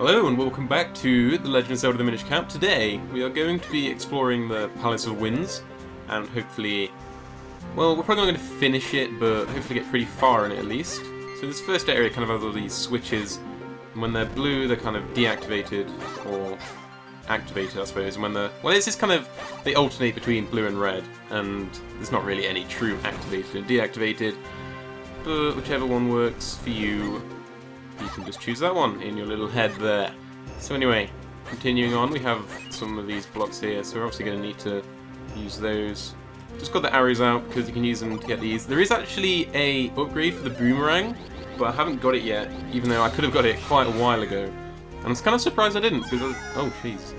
Hello and welcome back to The Legend of Zelda the Minish Cap. Today we are going to be exploring the Palace of Winds and hopefully, well, we're probably not going to finish it, but hopefully get pretty far in it at least. So this first area kind of has all these switches, and when they're blue they're kind of deactivated, or activated I suppose, and when they're, well, it's just kind of, they alternate between blue and red, and there's not really any true activated and deactivated, but whichever one works for you, you can just choose that one in your little head there. So anyway, continuing on, we have some of these blocks here, so we're obviously going to need to use those. Just got the arrows out because you can use them to get these. There is actually a upgrade for the boomerang, but I haven't got it yet, even though I could have got it quite a while ago. And I was kind of surprised I didn't, because oh jeez.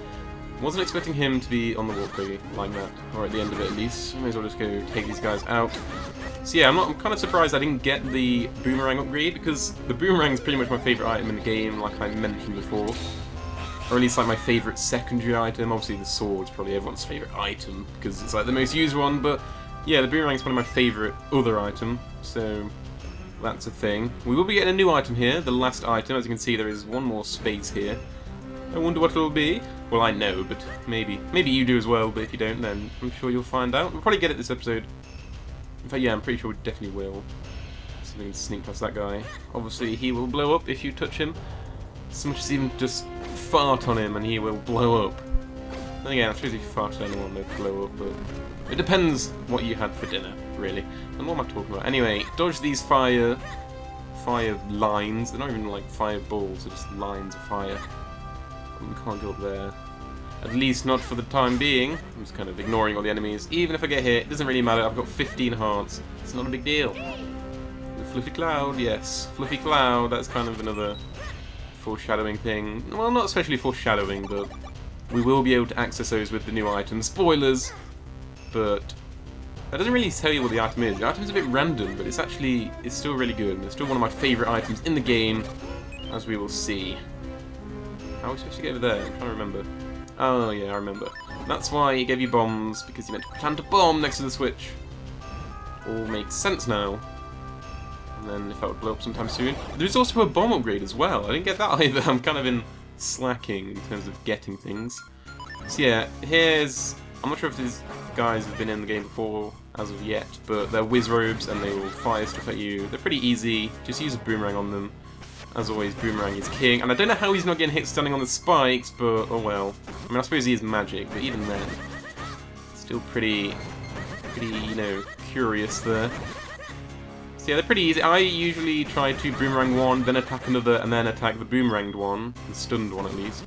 Wasn't expecting him to be on the walkway like that, or at the end of it at least. May as well just go take these guys out. So yeah, I'm kind of surprised I didn't get the boomerang upgrade, because the boomerang is pretty much my favourite item in the game, like I mentioned before. Or at least like my favourite secondary item. Obviously the sword's probably everyone's favourite item, because it's like the most used one, but yeah, the boomerang is one of my favourite other item, so that's a thing. We will be getting a new item here, the last item. As you can see, there is one more space here. I wonder what it'll be. Well, I know, but maybe you do as well, but if you don't, then I'm sure you'll find out. We'll probably get it this episode. In fact, yeah, I'm pretty sure we definitely will. So we can sneak past that guy. Obviously, he will blow up if you touch him. So much as even just fart on him and he will blow up. And again, I suppose if you fart on anyone, they'll blow up, but it depends what you had for dinner, really. And what am I talking about? Anyway, dodge these fire lines. They're not even like fireballs, they're just lines of fire. We can't go up there. At least not for the time being. I'm just kind of ignoring all the enemies. Even if I get hit, it doesn't really matter. I've got 15 hearts. It's not a big deal. The fluffy cloud, yes. Fluffy cloud, that's kind of another foreshadowing thing. Well, not especially foreshadowing, but we will be able to access those with the new items. Spoilers! But that doesn't really tell you what the item is. The item's a bit random, but it's still really good. And it's still one of my favourite items in the game, as we will see. How are we supposed to get over there? I'm trying to remember. Oh yeah, I remember. That's why he gave you bombs, because you meant to plant a bomb next to the switch. All makes sense now. And then if that would blow up sometime soon. There's also a bomb upgrade as well. I didn't get that either. I'm kind of in slacking in terms of getting things. So yeah, here's... I'm not sure if these guys have been in the game before as of yet, but they're whiz robes and they will fire stuff at you. They're pretty easy. Just use a boomerang on them. As always, boomerang is king, and I don't know how he's not getting hit standing on the spikes, but oh well. I mean, I suppose he is magic, but even then, still pretty, you know, curious there. So yeah, they're pretty easy. I usually try to boomerang one, then attack another, and then attack the boomeranged one, the stunned one at least.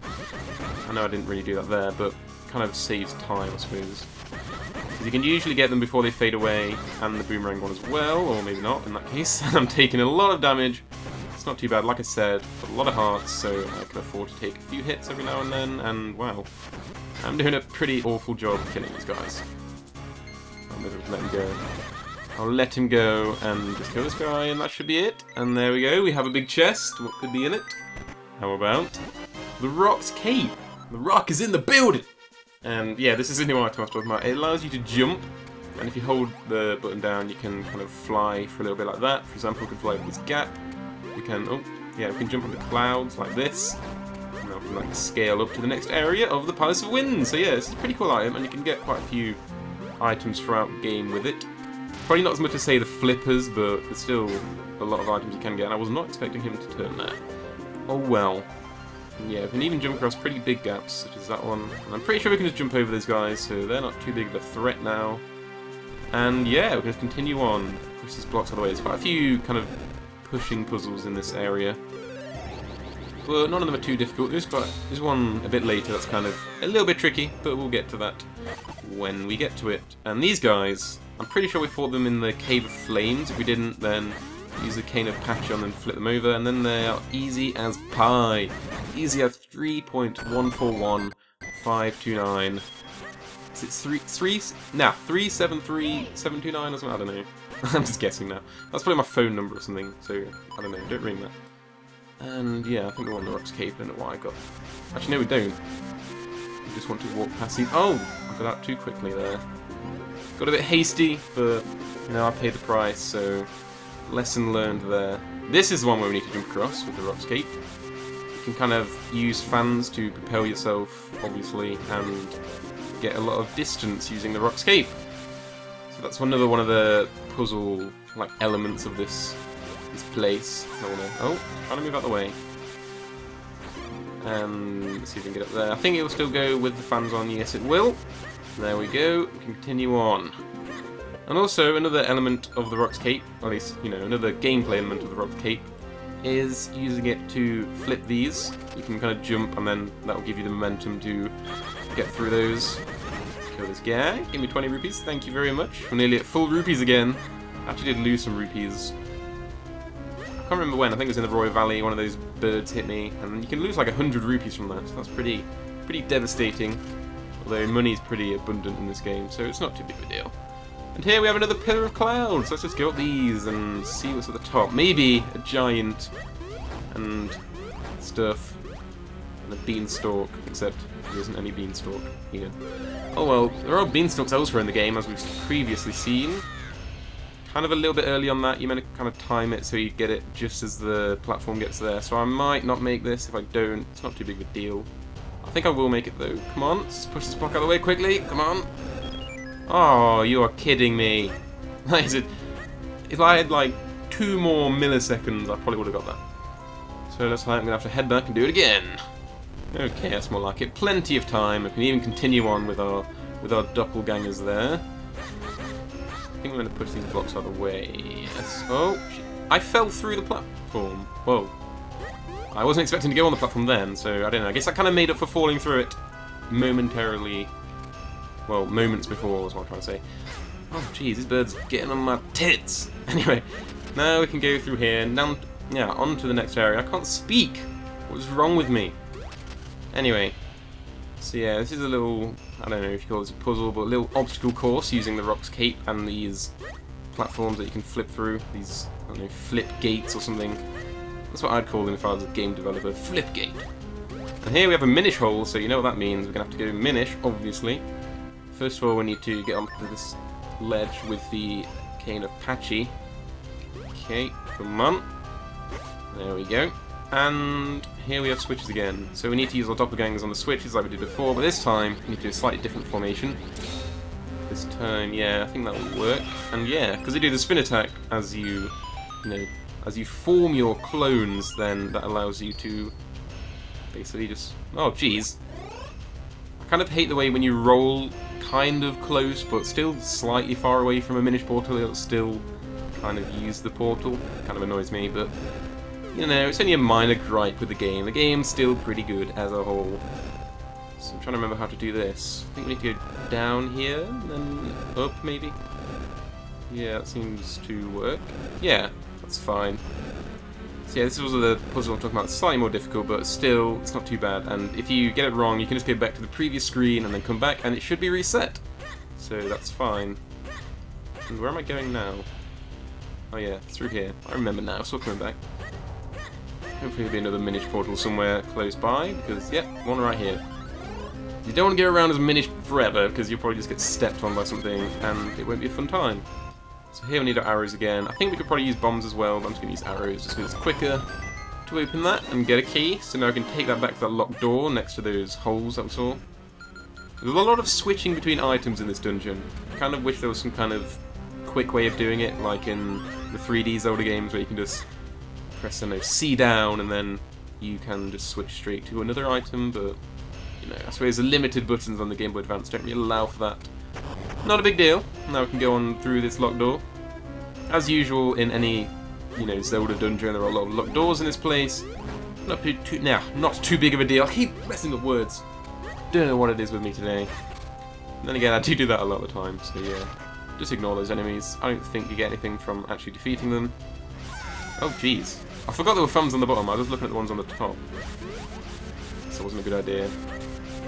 I know I didn't really do that there, but kind of saves time, I suppose. Because you can usually get them before they fade away, and the boomerang one as well, or maybe not in that case. I'm taking a lot of damage. Not too bad, like I said, got a lot of hearts, so I can afford to take a few hits every now and then, and wow, I'm doing a pretty awful job killing these guys. I'm going to let him go. I'll let him go and just kill this guy, and that should be it. And there we go, we have a big chest. What could be in it? How about the Rock's Cape? The Rock is in the building! And yeah, this is a new item I was talking about. It allows you to jump, and if you hold the button down, you can kind of fly for a little bit like that. For example, we can fly over this gap. We can, oh, yeah, we can jump on the clouds like this. And now we can like scale up to the next area of the Palace of Winds. So yeah, it's a pretty cool item, and you can get quite a few items throughout the game with it. Probably not as much as, say, the flippers, but there's still a lot of items you can get, and I was not expecting him to turn there. Oh well. And yeah, we can even jump across pretty big gaps, such as that one. And I'm pretty sure we can just jump over those guys, so they're not too big of a threat now. And yeah, we're going to continue on. Push these blocks out of the way. There's quite a few kind of pushing puzzles in this area, but none of them are too difficult. There's one a bit later that's kind of a little bit tricky, but we'll get to that when we get to it. And these guys, I'm pretty sure we fought them in the Cave of Flames. If we didn't, then use the Cane of Patch on them to flip them over, and then they are easy as pie. Easy as 3.141529. Is it 373729 or something? I don't know. I'm just guessing now. That's probably my phone number or something, so I don't know, don't ring that. And yeah, I think we want the Rock's Cape, I don't know what I got. Actually, no we don't. We just want to walk past these. Oh! I got out too quickly there. Got a bit hasty, but you know, I paid the price, so lesson learned there. This is the one where we need to jump across with the Rock's Cape. can kind of use fans to propel yourself, obviously, and get a lot of distance using the rock's cape. So that's another one of the puzzle like elements of this place. Oh, trying to move out the way. Let's see if we can get up there. I think it will still go with the fans on. Yes, it will. There we go. We can continue on. And also, another element of the rock's cape, or at least, you know, another gameplay element of the rock's cape, is using it to flip these. You can kind of jump, and then that will give you the momentum to get through those. Let's kill this guy. Give me 20 rupees. Thank you very much. We're nearly at full rupees again. I actually did lose some rupees. I can't remember when. I think it was in the Royal Valley. One of those birds hit me, and you can lose like 100 rupees from that. So that's pretty devastating. Although money's pretty abundant in this game, so it's not too big of a deal. And here we have another pillar of clouds. Let's just go up these and see what's at the top. Maybe a giant and stuff and a beanstalk, except there isn't any beanstalk here. Oh well, there are beanstalks elsewhere in the game, as we've previously seen. Kind of a little bit early on that. You meant to kind of time it so you get it just as the platform gets there. So I might not make this. If I don't, it's not too big of a deal. I think I will make it though. Come on, let's push this block out of the way quickly. Come on. Oh, you are kidding me. If I had like 2 more milliseconds, I probably would have got that. So looks like I'm going to have to head back and do it again. Okay, that's more like it. Plenty of time. We can even continue on with our doppelgangers there. I think we're going to push these blocks out of the way. Yes. Oh, I fell through the platform. Whoa. I wasn't expecting to go on the platform then, so I don't know. I guess I kind of made up for falling through it momentarily. Well, moments before was what I'm trying to say. Oh, jeez, this bird's getting on my tits. Anyway, now we can go through here. Now, yeah, on to the next area. I can't speak. What's wrong with me? Anyway, so yeah, this is a little, I don't know if you call this a puzzle, but a little obstacle course using the rock's cape and these platforms that you can flip through. These, I don't know, flip gates or something. That's what I'd call them if I was a game developer. Flip gate. And here we have a Minish hole, so you know what that means. We're going to have to go Minish, obviously. First of all, we need to get onto this ledge with the cane of Patchy. Okay, come on. There we go. And here we have switches again. So we need to use our doppelgangers on the switches like we did before, but this time we need to do a slightly different formation. This time, yeah, I think that will work. And yeah, because they do the spin attack as you form your clones, then that allows you to basically just... Oh, jeez. I kind of hate the way when you roll kind of close, but still slightly far away from a Minish portal, it'll still kind of use the portal. It kind of annoys me, but... You know, it's only a minor gripe with the game. The game's still pretty good as a whole. So I'm trying to remember how to do this. I think we need to go down here, and then up, maybe? Yeah, that seems to work. Yeah, that's fine. So yeah, this was the puzzle I'm talking about. It's slightly more difficult, but still, it's not too bad. And if you get it wrong, you can just go back to the previous screen and then come back, and it should be reset. So that's fine. And where am I going now? Oh yeah, through here. I remember now, so coming back. Hopefully there'll be another Minish portal somewhere close by, because, yeah, one right here. You don't want to go around as Minish forever, because you'll probably just get stepped on by something, and it won't be a fun time. So here we need our arrows again. I think we could probably use bombs as well, but I'm just going to use arrows, just because it's quicker to open that and get a key. So now I can take that back to that locked door next to those holes that we saw. There's a lot of switching between items in this dungeon. I kind of wish there was some kind of quick way of doing it, like in the 3D Zelda games, where you can just press C down and then you can just switch straight to another item, but you know, I suppose the limited buttons on the Game Boy Advance don't really allow for that. Not a big deal. Now we can go on through this locked door. As usual in any, you know, Zelda dungeon, there are a lot of locked doors in this place. Not too big of a deal. I keep messing up words. Don't know what it is with me today. And then again, I do that a lot of the time, so yeah. Just ignore those enemies. I don't think you get anything from actually defeating them. Oh, jeez. I forgot there were thumbs on the bottom. I was just looking at the ones on the top. So it wasn't a good idea.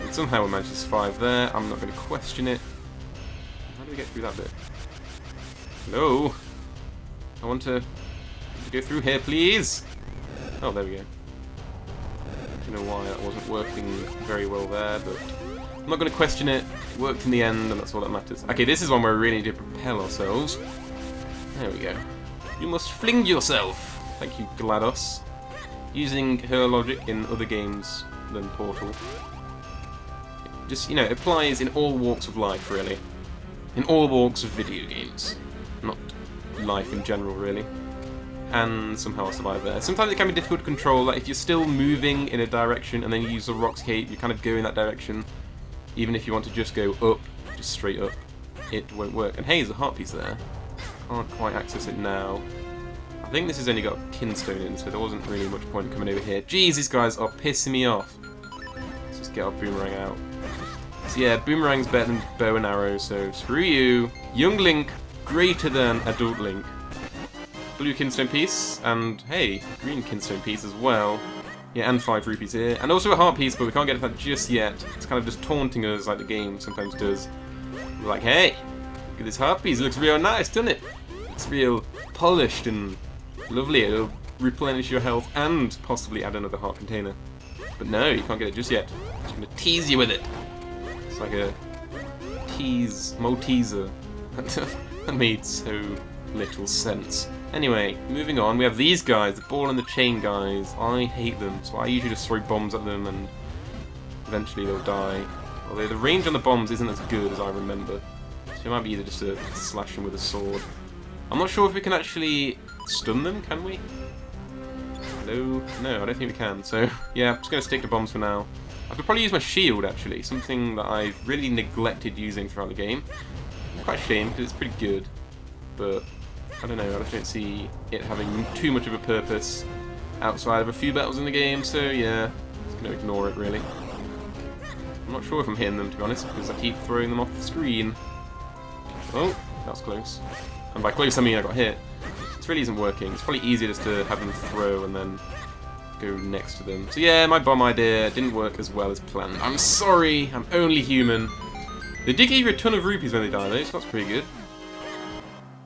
And somehow we managed to survive there. I'm not going to question it. How do we get through that bit? Hello? I want to go through here, please. Oh, there we go. I don't know why that wasn't working very well there, but I'm not going to question it. It worked in the end, and that's all that matters. Okay, this is one where we really need to propel ourselves. There we go. You must fling yourself. Thank you, GLaDOS. using her logic in other games than Portal. Just, you know, it applies in all walks of life, really. In all walks of video games. Not life in general, really. And somehow I'll survive there. Sometimes it can be difficult to control, like if you're still moving in a direction and then you use the Rock's Cape, you kind of go in that direction. Even if you want to just go up, just straight up, it won't work. And hey, there's a heart piece there. Can't quite access it now. I think this has only got Kinstone in, so there wasn't really much point in coming over here. Jeez, these guys are pissing me off. Let's just get our boomerang out. So yeah, boomerang's better than bow and arrow, so screw you. Young Link, greater than adult Link. Blue Kinstone piece, and hey, green Kinstone piece as well. Yeah, and 5 rupees here. And also a heart piece, but we can't get that just yet. It's kind of just taunting us like the game sometimes does. We're like, hey, look at this heart piece, it looks real nice, doesn't it? It's real polished and lovely. It'll replenish your health and possibly add another heart container. But no, you can't get it just yet. I'm just going to tease you with it. It's like a Malteser. That made so little sense. Anyway, moving on, we have these guys, the ball and the chain guys. I hate them, so I usually just throw bombs at them and eventually they'll die. Although the range on the bombs isn't as good as I remember. So it might be easier just to slash them with a sword. I'm not sure if we can actually stun them, can we? Hello? No, I don't think we can. So, yeah, I'm just going to stick to bombs for now. I could probably use my shield, actually. Something that I've really neglected using throughout the game. I'm quite ashamed, because it's pretty good. But I don't know, I just don't see it having too much of a purpose outside of a few battles in the game, so yeah, just going to ignore it, really. I'm not sure if I'm hitting them, to be honest, because I keep throwing them off the screen. Oh, that's close. And by close, I mean I got hit. This really isn't working. It's probably easier just to have them throw and then go next to them. So yeah, my bomb idea didn't work as well as planned. I'm sorry, I'm only human. They did give you a ton of rupees when they die, though, so that's pretty good.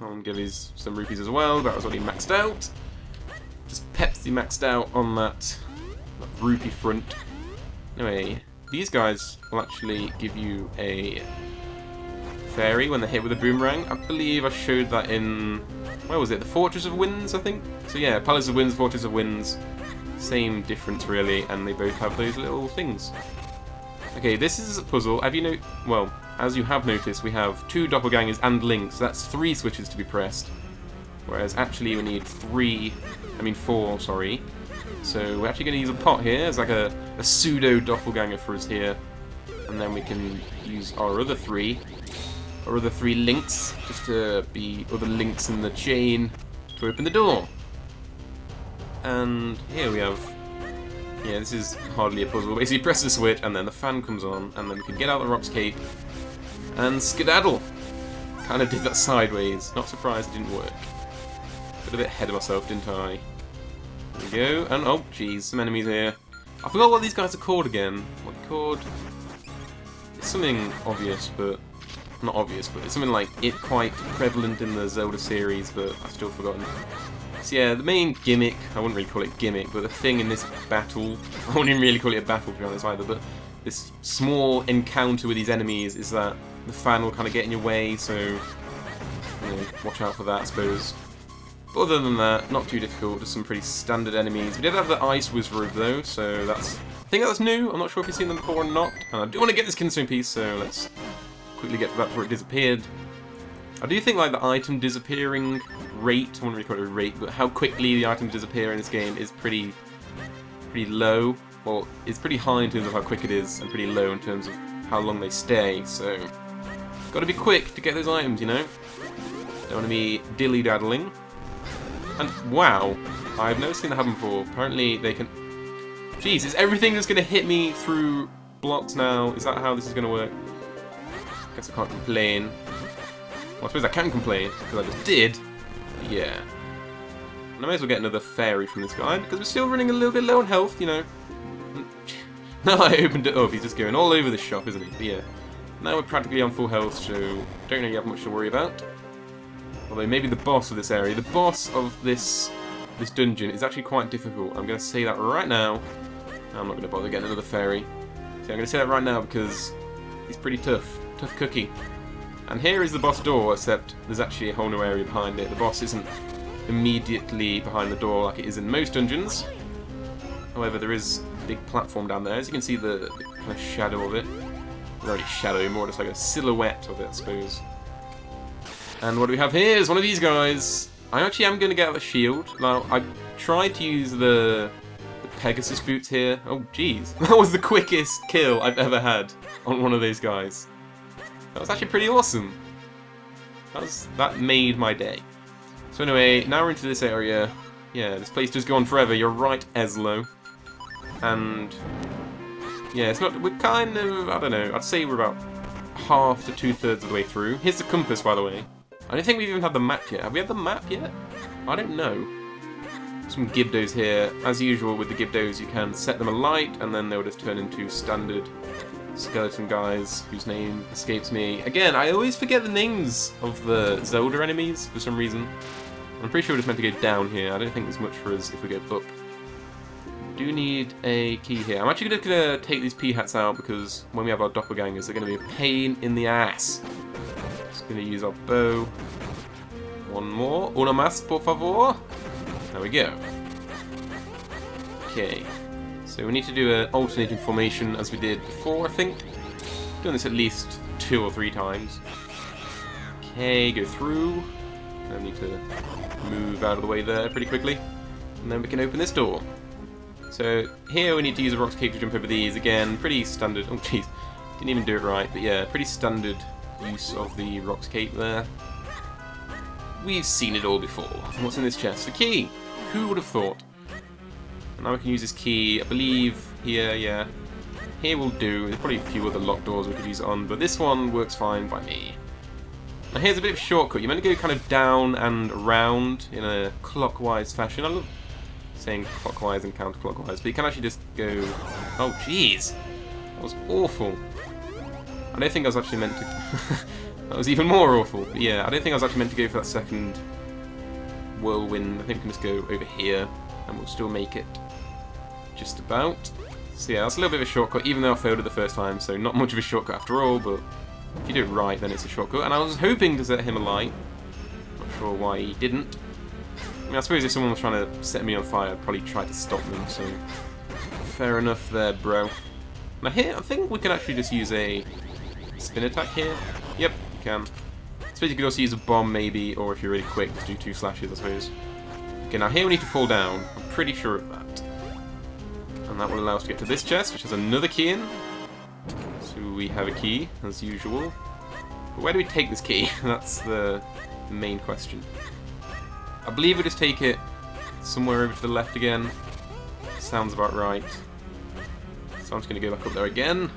I'll give these some rupees as well. That was already maxed out. Just Pepsi maxed out on that rupee front. Anyway, these guys will actually give you a fairy when they're hit with a boomerang. I believe I showed that in, where was it? The Fortress of Winds, I think? So yeah, Palace of Winds, Fortress of Winds. Same difference really, and they both have those little things. Okay, this is a puzzle. Have you well, as you have noticed, we have 2 doppelgangers and links. So that's 3 switches to be pressed. Whereas actually we need 4, sorry. So we're actually going to use a pot here as like a pseudo doppelganger for us here. And then we can use our other 3 links, just to be other links in the chain to open the door. And here we have, yeah, this is hardly a puzzle. Basically, you press the switch, and then the fan comes on, and then we can get out the Rock's Cape and skedaddle. Kind of did that sideways. Not surprised it didn't work. Got a bit ahead of myself, didn't I? There we go. And oh, geez, some enemies here. I forgot what these guys are called again. What they're called? It's something obvious, but not obvious, but it's something like it quite prevalent in the Zelda series, but I've still forgotten. So yeah, the main gimmick, I wouldn't really call it gimmick, but the thing in this battle, I wouldn't even really call it a battle to be honest either, but this small encounter with these enemies is that the fan will kind of get in your way, so you know, watch out for that I suppose. But other than that, not too difficult, just some pretty standard enemies. We did have the Ice Wizard though, so that's, I think that's new, I'm not sure if you've seen them before or not. And I do want to get this Kinstone piece, so let's quickly get to that before it disappeared. I do think like the item disappearing rate, I wouldn't really call it a rate, but how quickly the items disappear in this game is pretty low. Well, it's pretty high in terms of how quick it is, and pretty low in terms of how long they stay, so got to be quick to get those items, you know? Don't want to be dilly-daddling. And wow, I've never seen that happen before. Apparently they can... Jeez, is everything just going to hit me through blocks now? Is that how this is going to work? Guess I can't complain. Well, I suppose I can complain, because I just did. But yeah. And I may as well get another fairy from this guy, because we're still running a little bit low on health, you know. Now I opened it up, he's just going all over the shop, isn't he? But yeah. Now we're practically on full health, so don't really have much to worry about. Although maybe the boss of this area, the boss of this dungeon is actually quite difficult. I'm going to say that right now. I'm not going to bother getting another fairy. So I'm going to say that right now because he's pretty tough. Tough cookie. And here is the boss door, except there's actually a whole new area behind it. The boss isn't immediately behind the door like it is in most dungeons. However, there is a big platform down there. As you can see, the kind of shadow of it. Not really shadow, more just like a silhouette of it, I suppose. And what do we have here is one of these guys. I actually am going to get out a shield. Now, I tried to use the Pegasus boots here. Oh, jeez. That was the quickest kill I've ever had on one of those guys. That was actually pretty awesome. That made my day. So anyway, now we're into this area. Yeah, this place does go on forever. You're right, Eslo. And yeah, it's not. We're kind of. I don't know. I'd say we're about half to 2/3 of the way through. Here's the compass, by the way. I don't think we've even had the map yet. Have we had the map yet? I don't know. Some Gibdos here. As usual with the Gibdos, you can set them alight, and then they'll just turn into standard skeleton guys whose name escapes me. Again, I always forget the names of the Zelda enemies for some reason. I'm pretty sure we're just meant to go down here. I don't think there's much for us if we go up. Do need a key here. I'm actually going to take these P-hats out because when we have our doppelgangers, they're going to be a pain in the ass. Just going to use our bow. One more. Una más, por favor. There we go. Okay. So we need to do an alternating formation as we did before, I think. Done this at least 2 or 3 times. Okay, go through. I need to move out of the way there pretty quickly. And then we can open this door. So here we need to use a Rocks Cake to jump over these. Again, pretty standard. Oh jeez, didn't even do it right. But yeah, pretty standard use of the Rocks Cake there. We've seen it all before. What's in this chest? A key! Who would have thought? And now we can use this key, I believe, here, yeah. Here will do. There's probably a few other locked doors we could use it on, but this one works fine by me. Now here's a bit of a shortcut. You're meant to go kind of down and around in a clockwise fashion. I love saying clockwise and counterclockwise, but you can actually just go... Oh, jeez! That was awful. I don't think I was actually meant to... That was even more awful. But yeah, I don't think I was actually meant to go for that second whirlwind. I think we can just go over here, and we'll still make it just about. So yeah, that's a little bit of a shortcut, even though I failed it the first time, so not much of a shortcut after all, but if you do it right, then it's a shortcut. And I was hoping to set him alight. Not sure why he didn't. I mean, I suppose if someone was trying to set me on fire, I'd probably try to stop them, so fair enough there, bro. Now here, I think we can actually just use a spin attack here. Yep, you can. I suppose you could also use a bomb, maybe, or if you're really quick, just do 2 slashes, I suppose. Okay, now here we need to fall down. I'm pretty sure of that. And that will allow us to get to this chest, which has another key in. So we have a key, as usual. But where do we take this key? That's the main question. I believe we just take it somewhere over to the left again. Sounds about right. So I'm just going to go back up there again.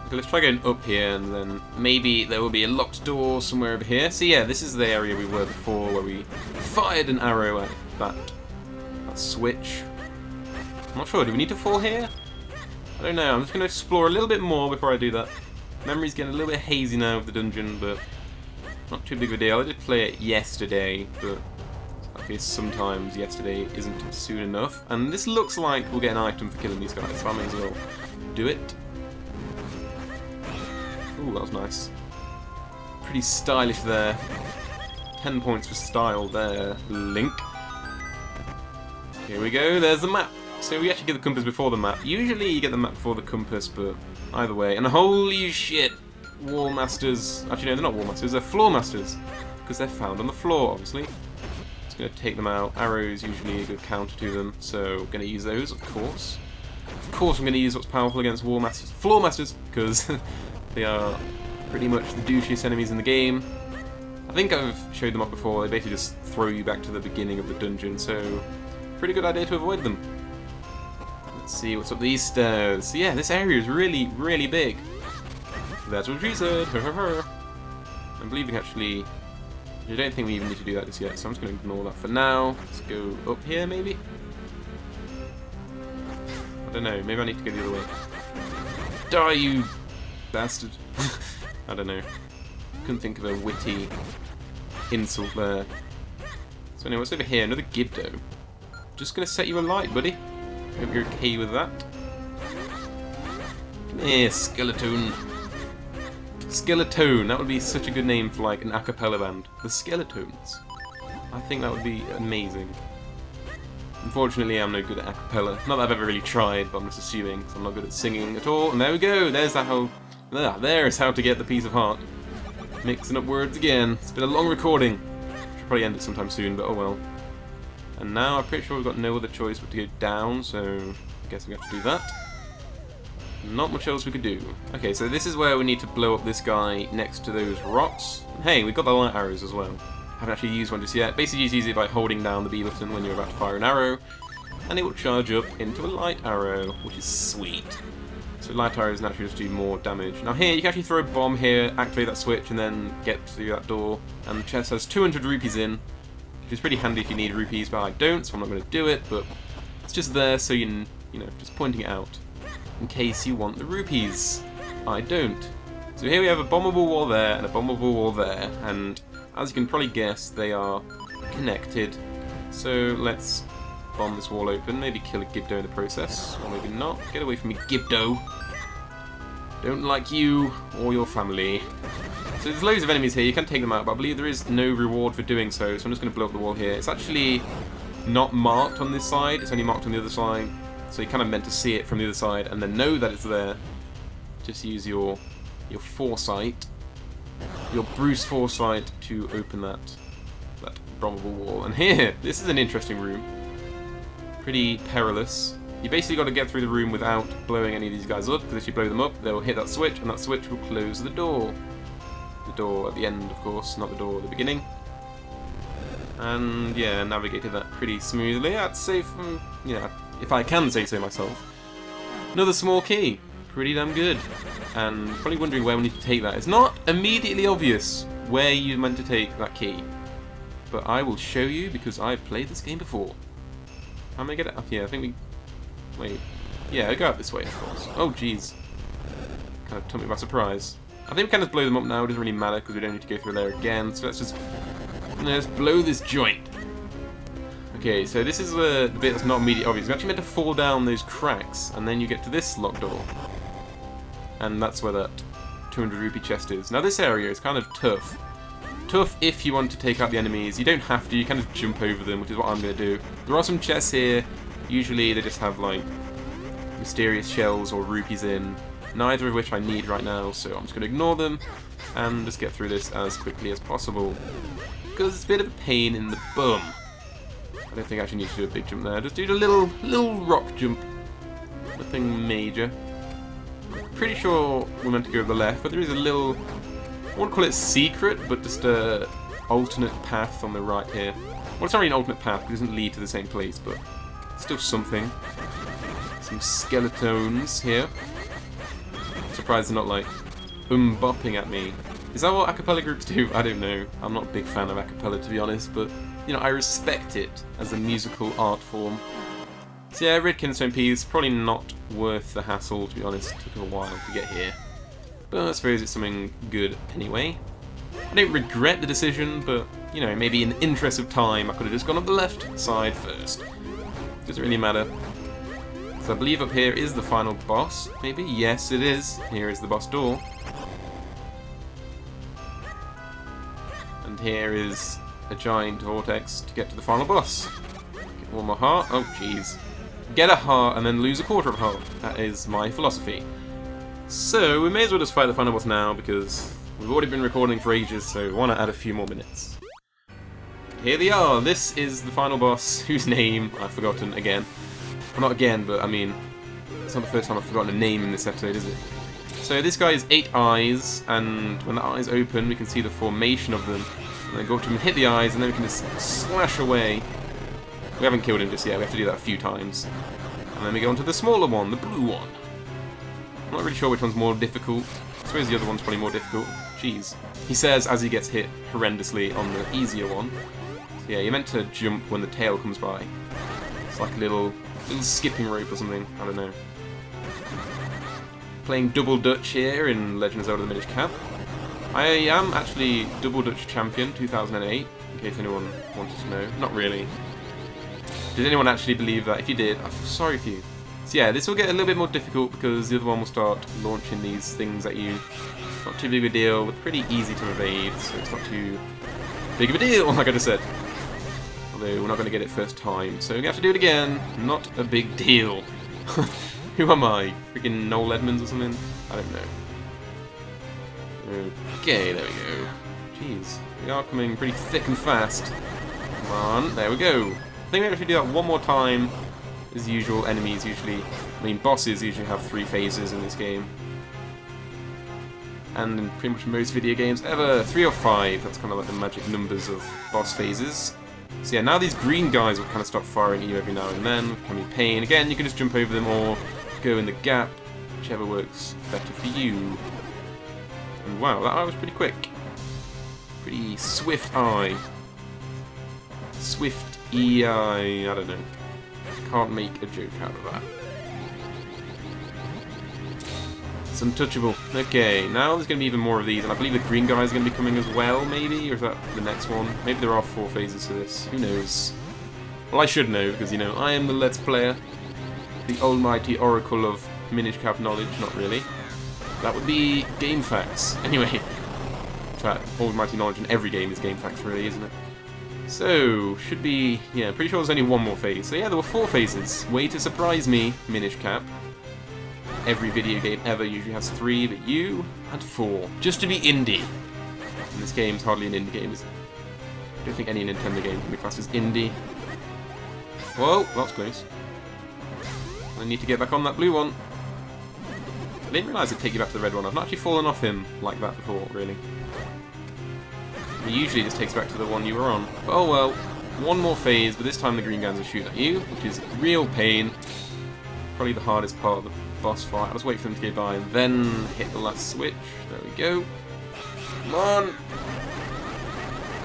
Okay, let's try going up here, and then maybe there will be a locked door somewhere over here. So yeah, this is the area we were before, where we fired an arrow at that switch. I'm not sure, do we need to fall here? I don't know, I'm just going to explore a little bit more before I do that. Memory's getting a little bit hazy now of the dungeon, but not too big of a deal. I did play it yesterday, but I guess sometimes yesterday isn't soon enough. And this looks like we'll get an item for killing these guys, so I may as well do it. Ooh, that was nice. Pretty stylish there. 10 points for style there, Link. Here we go, there's the map. So we actually get the compass before the map. Usually you get the map before the compass, but either way. And holy shit, Wall Masters. Actually, no, they're not Wall Masters, they're Floor Masters. Because they're found on the floor, obviously. Just going to take them out. Arrows usually a good counter to them, so I'm going to use those, of course. Of course I'm going to use what's powerful against Wall Masters. Floor Masters, because they are pretty much the douchiest enemies in the game. I think I've showed them off before. They basically just throw you back to the beginning of the dungeon, so pretty good idea to avoid them. Let's see what's up these stairs. So yeah, this area is really, really big. That's what she said. I believe we can actually... I don't think we even need to do that just yet, so I'm just going to ignore that for now. Let's go up here, maybe? I don't know, maybe I need to go the other way. Die, you bastard. I don't know. Couldn't think of a witty insult there. So anyway, what's over here? Another Gibdo. Just going to set you alight, buddy. Hope you're okay with that. Come here, Skeleton. Skeleton. That would be such a good name for like an a cappella band. The Skeletons. I think that would be amazing. Unfortunately, I'm no good at a cappella. Not that I've ever really tried, but I'm just assuming, so I'm not good at singing at all. And there we go, there's that whole... there's how to get the piece of heart. Mixing up words again. It's been a long recording. Should probably end it sometime soon, but oh well. And now I'm pretty sure we've got no other choice but to go down, so I guess we have to do that. Not much else we could do. Okay, so this is where we need to blow up this guy next to those rocks. And hey, we've got the light arrows as well. Haven't actually used one just yet. Basically, you just use it by holding down the B button when you're about to fire an arrow, and it will charge up into a light arrow, which is sweet. So light arrows naturally just do more damage. Now here, you can actually throw a bomb here, activate that switch, and then get through that door. And the chest has 200 rupees in, which is pretty handy if you need rupees, but I don't, so I'm not going to do it. But it's just there, so you know, just pointing it out in case you want the rupees. I don't. So here we have a bombable wall there and a bombable wall there, and as you can probably guess, they are connected. So let's bomb this wall open, maybe kill a Gibdo in the process, or maybe not. Get away from me, Gibdo. Don't like you or your family. So there's loads of enemies here, you can take them out, but I believe there is no reward for doing so, so I'm just going to blow up the wall here. It's actually not marked on this side, it's only marked on the other side, so you're kind of meant to see it from the other side and then know that it's there. Just use your foresight, your Bruce foresight, to open that bombable wall. And here, this is an interesting room. Pretty perilous. You basically got to get through the room without blowing any of these guys up, because if you blow them up, they'll hit that switch, and that switch will close the door. The door at the end, of course, not the door at the beginning. And yeah, navigated that pretty smoothly. I'd say, if I can say so myself. Another small key. Pretty damn good. And probably wondering where we need to take that. It's not immediately obvious where you're meant to take that key, but I will show you because I've played this game before. How am I get it up here? I think we... Wait. Yeah, go out this way, of course. Oh, jeez. Kind of took me by surprise. I think we can just blow them up now. It doesn't really matter because we don't need to go through there again. So let's blow this joint. Okay, so this is the bit that's not immediately obvious. You're actually meant to fall down those cracks, and then you get to this locked door. And that's where that 200 rupee chest is. Now this area is kind of tough. Tough if you want to take out the enemies. You don't have to, you can just jump over them, which is what I'm going to do. There are some chests here. Usually they just have like mysterious shells or rupees in. Neither of which I need right now, so I'm just going to ignore them and just get through this as quickly as possible. Because it's a bit of a pain in the bum. I don't think I actually need to do a big jump there. Just do a little rock jump. Nothing major. Pretty sure we're meant to go to the left, but there is a little, I won't call it secret, but just a alternate path on the right here. Well, it's not really an alternate path, it doesn't lead to the same place, but still something. Some skeletons here. I'm surprised they're not like bopping at me. Is that what a cappella groups do? I don't know. I'm not a big fan of a cappella, to be honest, but you know, I respect it as a musical art form. So yeah, red Kinstone piece, probably not worth the hassle, to be honest. It took a while to get here. But I suppose it's something good anyway. I don't regret the decision, but, you know, maybe in the interest of time, I could have just gone up the left side first. Doesn't really matter. So I believe up here is the final boss, maybe? Yes, it is. Here is the boss door. And here is a giant vortex to get to the final boss. Get one more heart. Oh, jeez. Get a heart and then lose a quarter of a heart. That is my philosophy. So, we may as well just fight the final boss now, because we've already been recording for ages, so we want to add a few more minutes. Here they are! This is the final boss, whose name I've forgotten again. Well, not again, but I mean, it's not the first time I've forgotten a name in this episode, is it? So this guy has 8 eyes, and when the eyes open, we can see the formation of them. And then go up to him and hit the eyes, and then we can just slash away. We haven't killed him just yet, we have to do that a few times. And then we go on to the smaller one, the blue one. I'm not really sure which one's more difficult. I suppose the other one's probably more difficult. Jeez. He says as he gets hit horrendously on the easier one. So yeah, you're meant to jump when the tail comes by. It's like a little skipping rope or something, I don't know. Playing Double Dutch here in Legend of Zelda: The Minish Cap. I am actually Double Dutch Champion 2008, in case anyone wanted to know. Not really. Did anyone actually believe that? If you did, I feel sorry for you. So yeah, this will get a little bit more difficult because the other one will start launching these things at you. It's not too big of a deal, but pretty easy to evade, so it's not too big of a deal, like I just said. Although we're not going to get it first time, so we have to do it again. Not a big deal. Who am I? Freaking Noel Edmonds or something? I don't know. Okay, there we go. Jeez, we are coming pretty thick and fast. Come on, there we go. I think we actually do that one more time. As usual, enemies usually, bosses usually have 3 phases in this game. And in pretty much most video games ever, 3 or 5, that's kind of like the magic numbers of boss phases. So yeah, now these green guys will kind of stop firing at you every now and then, can be a pain. Again, you can just jump over them or go in the gap, whichever works better for you. And wow, that eye was pretty quick. Pretty swift eye. Swift E-eye, I don't know. Can't make a joke out of that. It's untouchable. Okay, now there's going to be even more of these, and I believe the green guys are going to be coming as well, maybe? Or is that the next one? Maybe there are 4 phases to this. Who knows? Well, I should know, because, you know, I am the Let's Player. The almighty oracle of Minish Cap knowledge. Not really. That would be game facts. Anyway. In fact, almighty knowledge in every game is game facts, really, isn't it? So, should be... yeah, pretty sure there's only 1 more phase. So yeah, there were 4 phases. Way to surprise me, Minish Cap. Every video game ever usually has 3, but you had 4. Just to be indie. And this game's hardly an indie game, is it? I don't think any Nintendo game can be classed as indie. Whoa, that's close. I need to get back on that blue one. I didn't realise it'd take you back to the red one. I've not actually fallen off him like that before, really. He usually just takes you back to the one you were on. But oh well, 1 more phase, but this time the green guns will shoot at you, which is real pain. Probably the hardest part of the boss fight. I'll just wait for them to go by and then hit the last switch. There we go. Come on!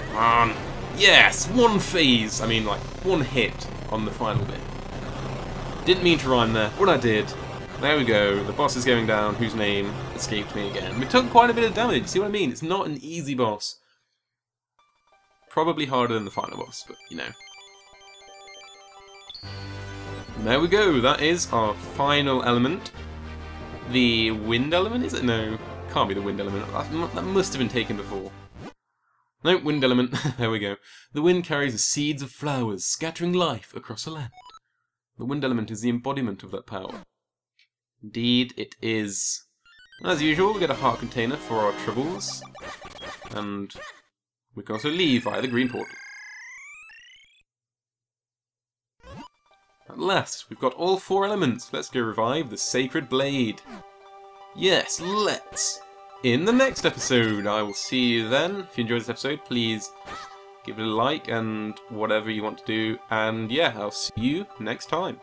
Come on! Yes! 1 phase! I mean, like, 1 hit on the final bit. Didn't mean to rhyme there, but I did. There we go. The boss is going down, whose name escaped me again. We took quite a bit of damage, see what I mean? It's not an easy boss. Probably harder than the final boss, but, you know. And there we go, that is our final element. The wind element, is it? No, can't be the wind element. That must have been taken before. No, wind element, there we go. The wind carries the seeds of flowers, scattering life across a land. The wind element is the embodiment of that power. Indeed, it is. As usual, we get a heart container for our troubles. And we can also leave via the green portal. At last, we've got all 4 elements. Let's go revive the Sacred Blade. Yes, let's! In the next episode, I will see you then. If you enjoyed this episode, please give it a like and whatever you want to do. And yeah, I'll see you next time.